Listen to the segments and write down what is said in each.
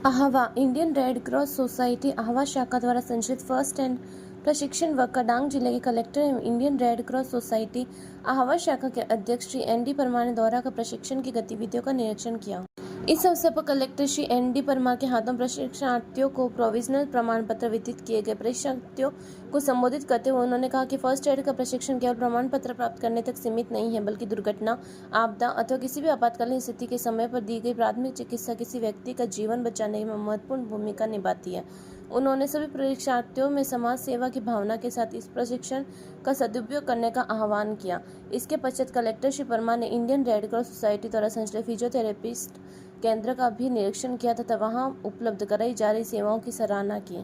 आहावा Indian red cross society आहावा शाखा द्वारा संचालित फर्स्ट एंड प्रशिक्षण वर्ग का डांग जिले के कलेक्टर एवं इंडियन रेड क्रॉस सोसाइटी आहावा शाखा के अध्यक्ष श्री एन डी परमार ने दौरा का प्रशिक्षण की गतिविधियों का निरीक्षण किया। इस अवसर पर collector Shri N D Parmar के हाथों प्रशिक्षणार्थियों को प्रोविजनल प्रमाण पत्र वितरित किए गए। प्रशिक्षणार्थियों को संबोधित करते हुए उन्होंने कहा कि फर्स्ट एड का प्रशिक्षण केवल प्रमाण पत्र प्राप्त करने तक सीमित नहीं है, बल्कि दुर्घटना, आपदा अथवा किसी भी आपातकालीन स्थिति के समय पर दी गई प्राथमिक चिकित्सा किसी व्यक्ति का जीवन बचाने में महत्वपूर्ण भूमिका निभाती है। उन्होंने सभी परीक्षार्थियों में समाज सेवा की भावना के साथ इस प्रशिक्षण का सदुपयोग करने का आह्वान किया। इसके पश्चात कलेक्टर श्री परमार ने इंडियन रेड क्रॉस सोसाइटी द्वारा संचालित फिजियोथेरेपिस्ट केंद्र का भी निरीक्षण किया तथा वहां उपलब्ध कराई जा रही सेवाओं की सराहना की।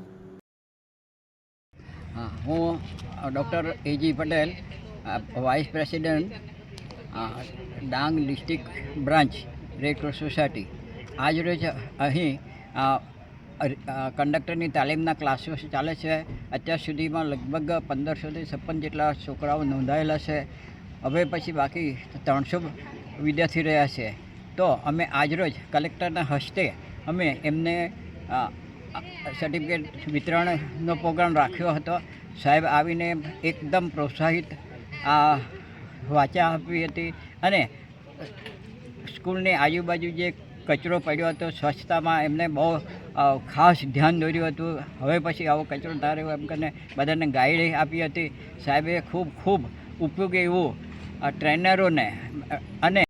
हूँ doctor AG Patel, vice president Dang district branch red cross society. आज रोज अहीं कंडक्टरनी तालीमना क्लाસો ચાલે છે। અત્યાર સુધીમાં લગભગ 1500 થી 56 જેટલા છોકરાઓ નોંધાયેલા છે। હવે પછી બાકી 300 વિદ્યાર્થી રહ્યા છે। તો અમે આજરોજ કલેક્ટરના હસ્તે અમે એમને સર્ટિફિકેટ વિતરણનો પ્રોગ્રામ રાખ્યો હતો। સાહેબ આવીને એકદમ પ્રોત્સાહિત વાચા આપી હતી અને સ્કૂલની આજુબાજુ જે કચરો પડ્યો હતો સ્વચ્છતામાં એમને બહુ ખાસ ધ્યાન દોર્યું હતું। હવે પછી આવો કચરો ના રહ્યો એમ કરીને બધાને ગાઈડ આપી હતી। સાહેબે ખૂબ ઉપયોગી એવું ટ્રેનરોને અને